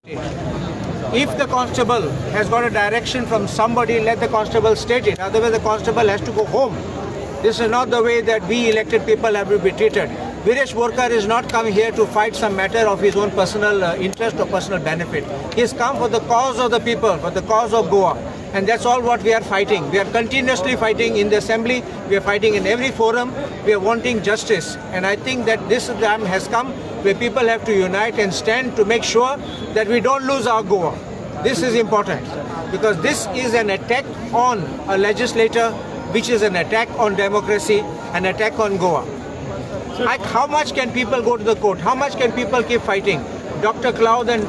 If the constable has got a direction from somebody, let the constable state it. Otherwise, the constable has to go home. This is not the way that we elected people have to be treated. Viresh Borkar is not come here to fight some matter of his own personal interest or personal benefit. He has come for the cause of the people, for the cause of Goa. And that's all what we are fighting. We are continuously fighting in the assembly. We are fighting in every forum. We are wanting justice. And I think that this time has come where people have to unite and stand to make sure that we don't lose our Goa. This is important because this is an attack on a legislator, which is an attack on democracy, an attack on Goa. Like how much can people go to the court? How much can people keep fighting? Dr. Cloud and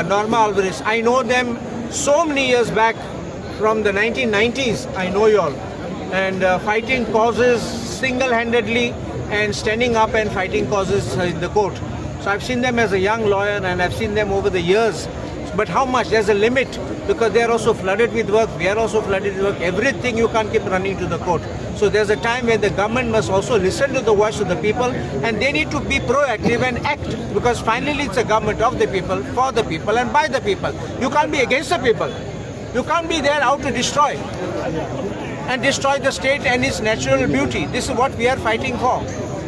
Norma Alvarez, I know them so many years back from the 1990s. I know you all. And fighting causes single-handedly and standing up and fighting causes in the court. So I've seen them as a young lawyer and I've seen them over the years. But how much? There's a limit because they are also flooded with work. We are also flooded with work. Everything you can't keep running to the court. So there's a time where the government must also listen to the voice of the people and they need to be proactive and act because finally it's a government of the people, for the people and by the people. You can't be against the people. You can't be there out to destroy and destroy the state and its natural beauty. This is what we are fighting for.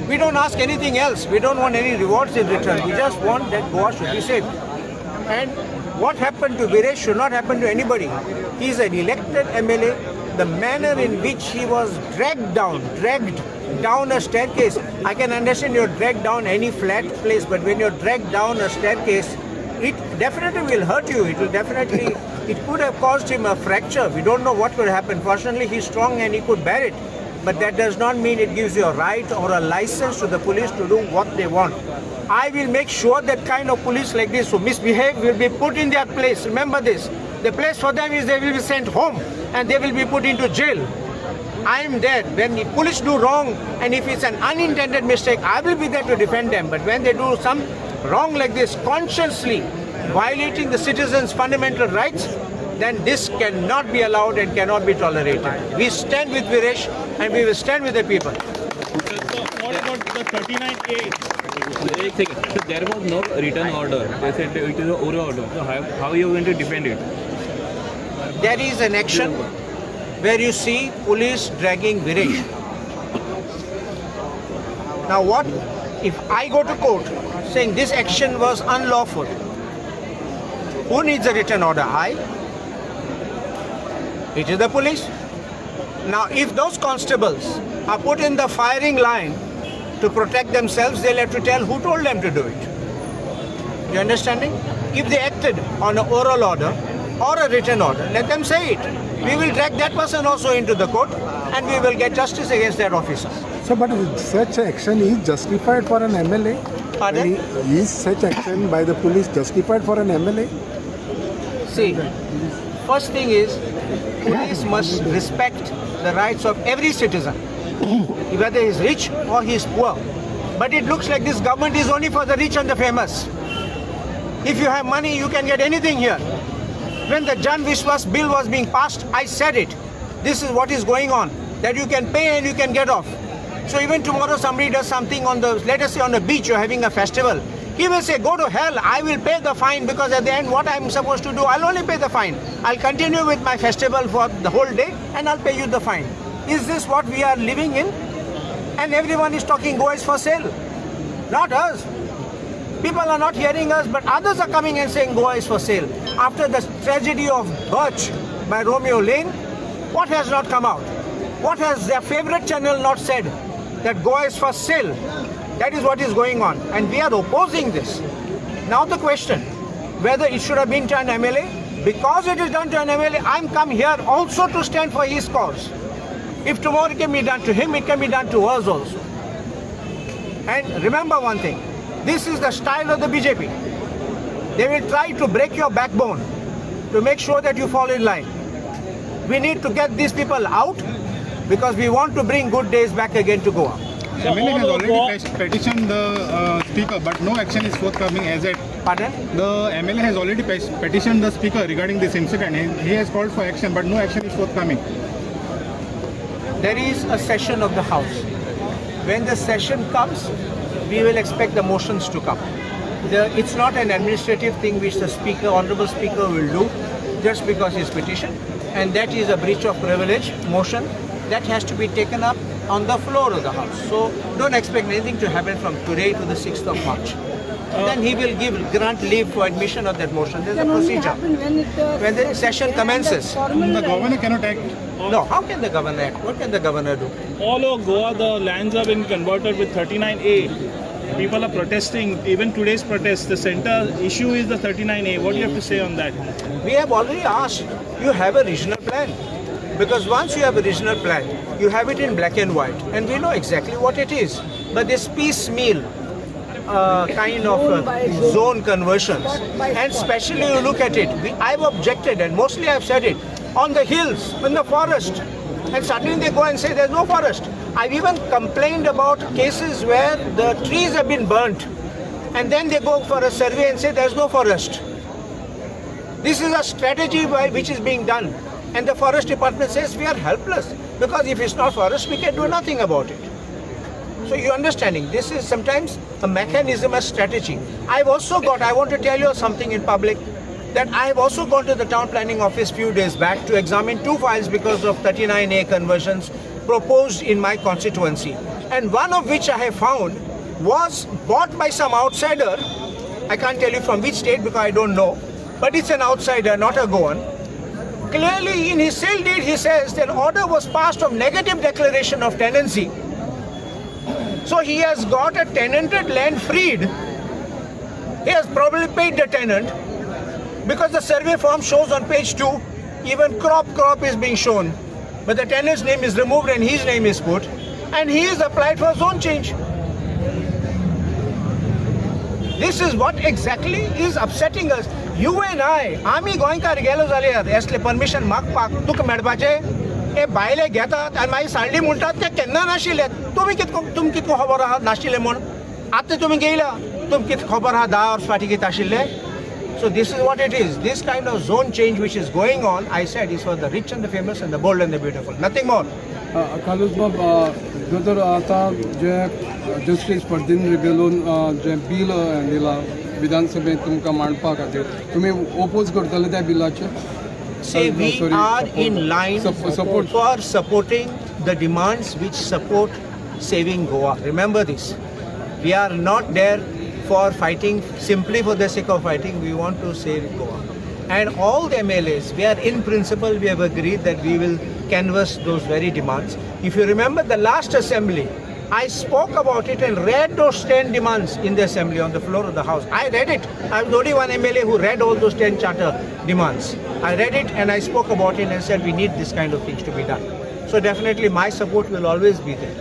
We don't ask anything else. We don't want any rewards in return. We just want that Goa should be safe. And what happened to Viresh should not happen to anybody. He is an elected MLA. The manner in which he was dragged down a staircase. I can understand you're dragged down any flat place, but when you're dragged down a staircase, it definitely will hurt you. It could have caused him a fracture. We don't know what could happen. Fortunately, he's strong and he could bear it. But that does not mean it gives you a right or a license to the police to do what they want. I will make sure that kind of police like this who misbehave will be put in their place. Remember this. The place for them is they will be sent home and they will be put into jail. I am there. When the police do wrong and if it's an unintended mistake, I will be there to defend them. But when they do some wrong like this, consciously violating the citizens' fundamental rights, then this cannot be allowed and cannot be tolerated. We stand with Viresh and we will stand with the people. What about the 39A? So there was no written order. They said it is an oral order. So how are you going to defend it? There is an action where you see police dragging Viresh. Now what if I go to court saying this action was unlawful? Who needs a written order? I? It is the police. Now if those constables are put in the firing line to protect themselves, they'll have to tell who told them to do it. You understanding? If they acted on an oral order or a written order, let them say it. We will drag that person also into the court and we will get justice against that officer. So, but such action is justified for an MLA? Pardon? Is such action by the police justified for an MLA? See, first thing is, police must respect the rights of every citizen, whether he's rich or he's poor. But it looks like this government is only for the rich and the famous. If you have money, you can get anything here. When the Jan Vishwas bill was being passed, I said it. This is what is going on, that you can pay and you can get off. So even tomorrow somebody does something on the, let us say on the beach, you're having a festival. He will say, go to hell, I will pay the fine because at the end what I'm supposed to do, I'll only pay the fine. I'll continue with my festival for the whole day and I'll pay you the fine. Is this what we are living in? And everyone is talking Goa is for sale. Not us. People are not hearing us, but others are coming and saying Goa is for sale. After the tragedy of Birch by Romeo Lane, what has not come out? What has their favorite channel not said? That Goa is for sale. That is what is going on. And we are opposing this. Now the question, whether it should have been to an MLA, because it is done to an MLA, I'm come here also to stand for his cause. If tomorrow it can be done to him, it can be done to us also. And remember one thing, this is the style of the BJP. They will try to break your backbone to make sure that you fall in line. We need to get these people out because we want to bring good days back again to Goa. The MLA has already petitioned the speaker, but no action is forthcoming as yet. Pardon? The MLA has already petitioned the speaker regarding this incident. He has called for action, but no action is forthcoming. There is a session of the House. When the session comes, we will expect the motions to come. It's not an administrative thing which the speaker, honorable speaker, will do just because his petition, and that is a breach of privilege motion that has to be taken up on the floor of the House. So don't expect anything to happen from today to the 6th of March. Then he will grant leave for admission of that motion. There's a procedure. When the session commences. The governor cannot act. No, how can the governor act? What can the governor do? All over Goa, the lands have been converted with 39A. People are protesting. Even today's protest, the center issue is the 39A. What do you have to say on that? We have already asked, you have a regional plan. Because once you have a regional plan, you have it in black and white, and we know exactly what it is. But this piecemeal kind of zone conversions, and especially you look at it, I've objected, and mostly I've said it, on the hills, in the forest, and suddenly they go and say there's no forest. I've even complained about cases where the trees have been burnt, and then they go for a survey and say there's no forest. This is a strategy which is being done, and the forest department says we are helpless, because if it's not forest, we can do nothing about it. So you're understanding, this is sometimes a mechanism, a strategy. I want to tell you something in public, that I have also gone to the town planning office few days back to examine 2 files because of 39A conversions proposed in my constituency. And one of which I have found was bought by some outsider. I can't tell you from which state because I don't know, but it's an outsider, not a Goan. Clearly in his sale deed he says that order was passed of negative declaration of tenancy. So he has got a tenanted land freed. He has probably paid the tenant because the survey form shows on page 2, even crop is being shown. But the tenant's name is removed and his name is put, and he has applied for zone change. This is what exactly is upsetting us. You and I, आम्ही गोंयकार गेलो जाल्यार असले permission मागपाक तुका मेळपाचे हे भायले घेतात आनी मागीर साळडी म्हणटात ते केन्ना नाशिल्ले तुमी कितको खबर आहा नाशिल्ले म्हूण आतां तुमी गेला तुमकां कितें खबर आहा 10 वर्स फाटीं कितें आशिल्ले. So this is what it is. This kind of zone change which is going on, I said, is for the rich and the famous and the bold and the beautiful. Nothing more. कालूच बाब जर आतां जे justice पर्दिन गेलोन जे बील दिला विधानसभेत तुमकां मांडपा खातीर तुमी oppose करतले त्या बिलाचे. Say we are in line for supporting the demands which support saving Goa. Remember this. We are not there for fighting simply for the sake of fighting. We want to save Goa. And all the MLAs, we are in principle, we have agreed that we will canvass those very demands. If you remember the last assembly, I spoke about it and read those 10 demands in the assembly on the floor of the house. I read it. I was the only one MLA who read all those 10 charter demands. I read it and I spoke about it and said we need this kind of things to be done. So definitely my support will always be there.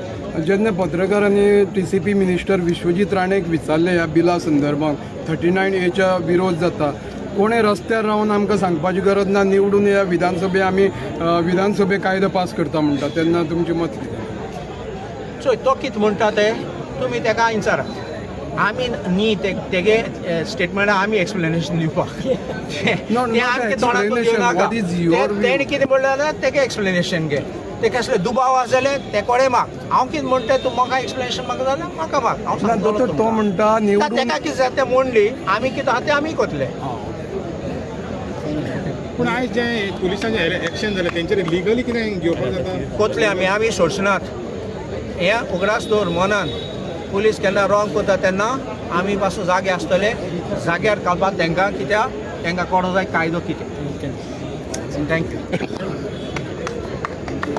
जेन्ना पत्रकारांनी TCP minister Vishwajeet राणेक विचारले ह्या बिला संदर्भात 39A विरोध जाता कोणे रस्त्यार रावन आमकां सांगपाची गरज ना निवडून ह्या विधानसभे आमी विधानसभे कायदो पास करता म्हणटा तेन्ना तुमचें मत कितें? सो तो कितें म्हणटा ते तुमी ताका विचारा. आमी न्ही तेगे स्टेटमेंटा आमी एक्सप्लेनेशन दिवपाक तेणे कितें म्हणलें तेगे एक्सप्लेनेशन घे ते कसले दुबाव आसले ते कोडे माग हांव कितें म्हणटा तूं म्हाका एक्सप्लेनेशन माग जाल्यार म्हाका माग हांव सांगतलो तो म्हणटा तेका कितें जाता तें म्हणली आमी कितें आहा तें आमी कोतले. पूण आयज जे पुलिसांचे एक्शन जालें तेंचेर लिगली कितें घेवपाक जाता कोतले आमी सोडचनात. हे उगडास दवर मनान पुलीस केन्ना रॉंग करता तेन्ना आमी पासून जागे आसतले जाग्यार घालपाक तांकां कित्याक तांकां कोडो जाय कायदो कितें. थँक्यू.